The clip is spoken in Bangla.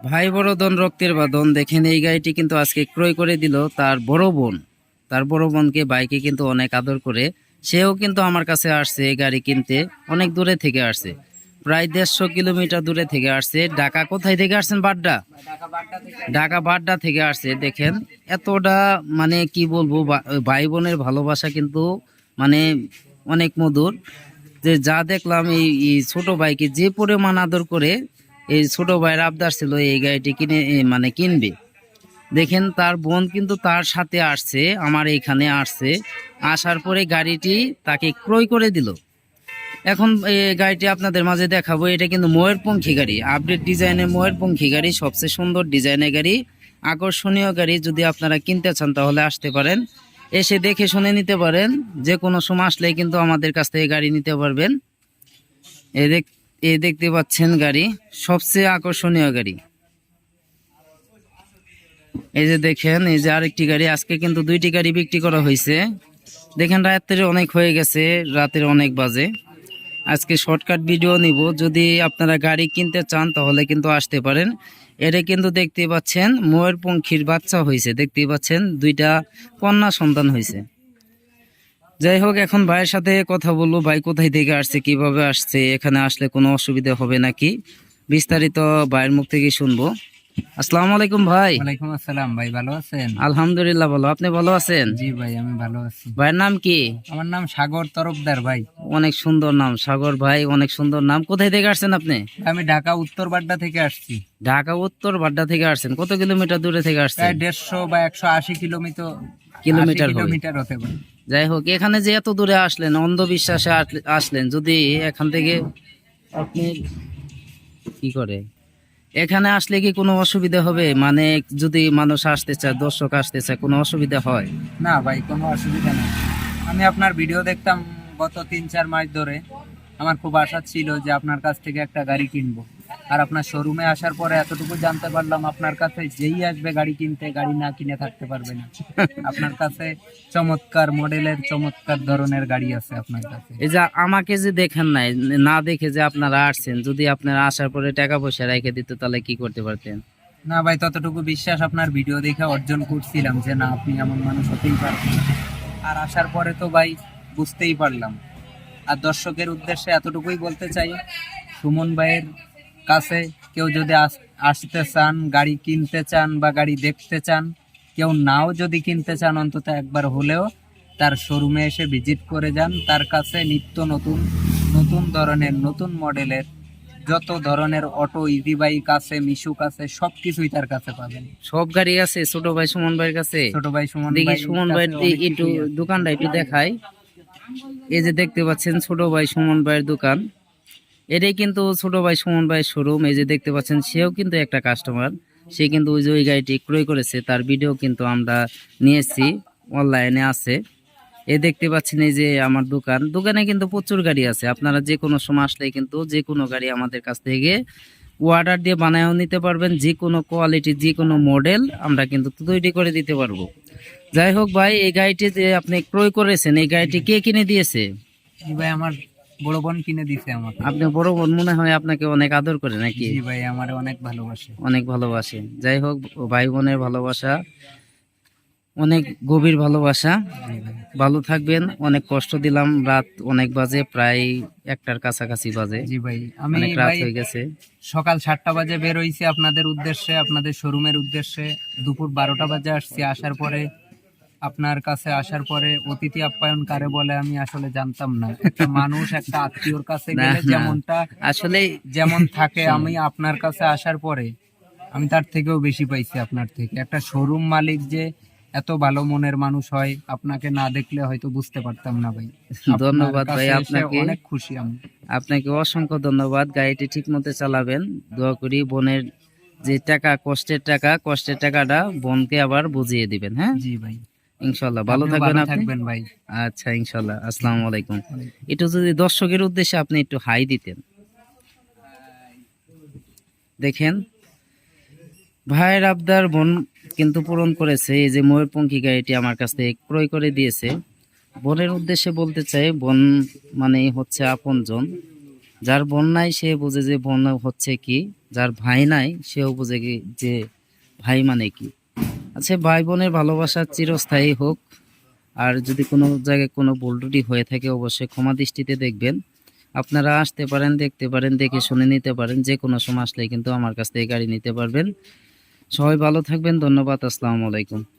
ভাই বড় ধন রক্তের বাঁধন। দেখেন এই গাড়িটি কিন্তু আজকে ক্রয় করে দিল তার বড় বোন। তার বড় বোনকে বাইকে কিন্তু অনেক আদর করে, সেও কিন্তু আমার কাছে আসছে এই গাড়ি কিনতে। অনেক দূরে থেকে আসছে, প্রায় 150 কিলোমিটার দূরে থেকে আসছে। ঢাকা কোথায় থেকে আসছেন? বাড্ডা। ঢাকা বাড্ডা থেকে আসছে। দেখেন এতটা মানে কি বলবো, ভাই বোনের ভালোবাসা কিন্তু মানে অনেক মধুর। যে যা দেখলাম এই ছোট ভাইকে যে পরিমাণ আদর করে, এই ছোট ভাইয়ের আবদার ছিল এই গাড়িটি কিনে মানে কিনবে। দেখেন তার বোন কিন্তু তার সাথে আসছে, আমার এইখানে আসছে। আসার পরে গাড়িটি তাকে ক্রয় করে দিল। এখন এই গাড়িটি আপনাদের মাঝে দেখাবো। এটা কিন্তু ময়ূরপঙ্খী গাড়ি, আপডেট ডিজাইনের ময়ূরপঙ্খী গাড়ি, সবচেয়ে সুন্দর ডিজাইনের গাড়ি, আকর্ষণীয় গাড়ি। যদি আপনারা কিনতে চান তাহলে আসতে পারেন, এসে দেখে শুনে নিতে পারেন। যে কোনো সময় আসলেই কিন্তু আমাদের কাছ থেকে গাড়ি নিতে পারবেন। এই দেখতে পাচ্ছেন গাড়ি, সবচেয়ে আকর্ষণীয় গাড়ি। এই যে দেখেন, এই যে আরেকটি গাড়ি। আজকে কিন্তু দুইটি গাড়ি বিক্রি করা হয়েছে। দেখেন রাত্রে অনেক হয়ে গেছে, রাতের অনেক বাজে। আজকে শর্টকাট ভিডিও নিব। যদি আপনারা গাড়ি কিনতে চান তাহলে কিন্তু আসতে পারেন। এটা কিন্তু দেখতে পাচ্ছেন ময়ূরপঙ্খীর বাচ্চা হয়েছে, দেখতে পাচ্ছেন দুইটা কন্যা সন্তান হয়েছে। যাই হোক, এখন ভাইয়ের সাথে কথা বলবো। ভাই কোথায় থেকে আসছে, কিভাবে আসছে, এখানে আসলে কোনো অসুবিধা হবে নাকি, বিস্তারিত ভাইয়ের মুখ থেকে শুনবো। আসসালামু আলাইকুম ভাই। ওয়ালাইকুম আসসালাম ভাই, ভালো আছেন? আলহামদুলিল্লাহ ভালো, আপনি ভালো আছেন? জি ভাই, আমি ভালো আছি। ভাইয়ের নাম কি? আমার নাম সাগর তরফদার ভাই। অনেক সুন্দর নাম, সাগর ভাই, অনেক সুন্দর নাম। কোথায় থেকে আসছেন আপনি? আমি ঢাকা উত্তর বাড্ডা থেকে আসছি। ঢাকা উত্তর বাড্ডা থেকে আসছেন। কত কিলোমিটার দূরে থেকে আসছেন? প্রায় 150 বা 180 কিলোমিটার কিলোমিটার হবে। কিলোমিটার হতে পারে। যাই হোক, এখানে যে এত দূরে আসলেন, অন্ধবিশ্বাসে আসলেন, যদি এখান থেকে আপনি কি করে এখানে আসলে কি কোনো অসুবিধা হবে? মানে যদি মানুষ আসতে চায়, দর্শক আসতে চায়, কোনো অসুবিধা হয়? না ভাই, কোনো অসুবিধা নেই। আমি আপনার ভিডিও দেখতাম গত 3-4 মাস ধরে। আমার খুব আশা ছিল যে আপনার কাছ থেকে একটা গাড়ি কিনবো। আর আপনার শোরুমে আসার পরে এতটুকু জানতে পারলাম, আপনার কাছে যেই আসবে গাড়ি কিনতে, গাড়ি না কিনে থাকতে পারবে না। আপনার কাছে চমৎকার মডেলের, চমৎকার ধরনের গাড়ি আছে আপনার কাছে। এই যে আমাকে যে দেখেন নাই, না দেখে যে আপনারা আসছেন, যদি আপনারা আসার পরে টাকা পয়সা রেখে দিত তাহলে কি করতে পারতেন? না ভাই, ততটুকু বিশ্বাস আপনার ভিডিও দেখে অর্জন করছিলাম যে না, আপনি এমন মানুষ হতেই পারবেন। আর আসার পরে তো ভাই বুঝতেই পারলাম। আর দর্শকের উদ্দেশ্যে এতটুকুই বলতে চাই, সুমন ভাইয়ের কাছে কেউ যদি আসতে চান, গাড়ি কিনতে চান বা গাড়ি দেখতে চান, কেউ নাও যদি কিনতে চান, অন্তত একবার হলেও তার শোরুমে এসে ভিজিট করে যান। তার কাছে নিত্য নতুন নতুন ধরনের, নতুন মডেলের যত ধরনের অটো, ইজি বাইক আছে, মিশুক আছে, সবকিছুই তার কাছে পাবেন। সব গাড়ি আছে ছোট ভাই সুমন ভাইয়ের কাছে। ছোট ভাই সুমন দেখি ভাই সুমন ভাইয়ের একটু দোকানটা একটু দেখাই। এই যে দেখতে পাচ্ছেন ছোট ভাই সুমন ভাইয়ের দোকান। এটাই কিন্তু ছোট ভাই সুমন ভাইয়ের শোরুম। এই যে দেখতে পাচ্ছেন, সেও কিন্তু একটা কাস্টমার। সে কিন্তু ওই যে ওই গাড়িটি ক্রয় করেছে, তার ভিডিও কিন্তু আমরা নিয়েছি, অনলাইনে আছে। এই দেখতে পাচ্ছেন, এই যে আমার দোকানে কিন্তু প্রচুর গাড়ি আছে। আপনারা যে কোনো সময় আসলে কিন্তু যে কোনো গাড়ি আমাদের কাছ থেকে অর্ডার দিয়ে বানায়ও নিতে পারবেন। যে কোনো কোয়ালিটি, যে কোনো মডেল আমরা কিন্তু তৈরি করে দিতে পারবো। যাই হোক ভাই, এই গাড়িটি যে আপনি ক্রয় করেছেন, এই গাড়িটি কে কিনে দিয়েছে? জি ভাই, আমার বড় বোন কিনে দিছে আমাকে। আপনি বড় বোন মনে হয় আপনাকে অনেক আদর করে নাকি? জি ভাই, আমার অনেক ভালোবাসে। অনেক ভালোবাসে। যাই হোক, ভাই বোনের ভালোবাসা অনেক গভীর ভালোবাসা। জি ভাই। ভালো থাকবেন। অনেক কষ্ট দিলাম, রাত অনেক বাজে, প্রায় 1টার কাছাকাছি বাজে, জি ভাই, আমি অনেক রাত ভাই হয়ে গেছে। সকাল 7টা বাজে বের হইছি আপনাদের উদ্দেশ্যে, আপনাদের শোরুমের উদ্দেশ্যে। দুপুর 12টা বাজে আসছি। আসার পরে আপনার কাছে আসার পরে অতিথি আপ্যায়ন কারে বলে আমি আসলে জানতাম না। একটা মানুষ একটা আত্মীয়র কাছে না, গেলে না, যেমনটা আসলে যেমন থাকে, আমি আপনার কাছে আসার পরে আমি তার থেকেও বেশি পাইছি আপনার থেকে। একটা শোরুম মালিক যে এত ভালো মনের মানুষ হয়, আপনাকে না দেখলে হয়তো বুঝতে পারতাম না ভাই। ধন্যবাদ ভাই আপনার কাছে এসে আপনাকে। অনেক খুশি আমি। আপনাকে অসংখ্য ধন্যবাদ। গাড়িটি ঠিক মতো চালাবেন, দোয়া করি। বোনের যে টাকা, কষ্টের টাকাটা বোনকে আবার বুঝিয়ে দিবেন। হ্যাঁ, জি ভাই, ইনশাল্লাহ। ভালো আপনিও থাকবেন ভালো আপনি। থাকবেন ভাই। আচ্ছা, ইনশাল্লাহ। আসসালামু আলাইকুম। একটু যদি দর্শকের উদ্দেশ্যে আপনি একটু হাই দিতেন। দেখেন ভাইয়ের আবদার বোন কিন্তু পূরণ করেছে। এই যে ময়ূরপঙ্খী গাড়িটি আমার কাছ থেকে ক্রয় করে দিয়েছে। বোনের উদ্দেশ্যে বলতে চাই, বোন মানে হচ্ছে আপনজন। যার বোন নাই সে বোঝে যে বোন হচ্ছে কি, যার ভাই নাই সেও বোঝে কি যে ভাই মানে কি। আচ্ছা, ভাই বোনের ভালোবাসা চিরস্থায়ী হোক। আর যদি কোনো জায়গায় কোনো ভুল ত্রুটি হয়ে থাকে অবশ্যই ক্ষমা দৃষ্টিতে দেখবেন। আপনারা আসতে পারেন, দেখতে পারেন, দেখে শুনে নিতে পারেন। যে কোনো সময় আসলে কিন্তু আমার কাছ থেকে গাড়ি নিতে পারবেন। সবাই ভালো থাকবেন, ধন্যবাদ, আসসালামু আলাইকুম।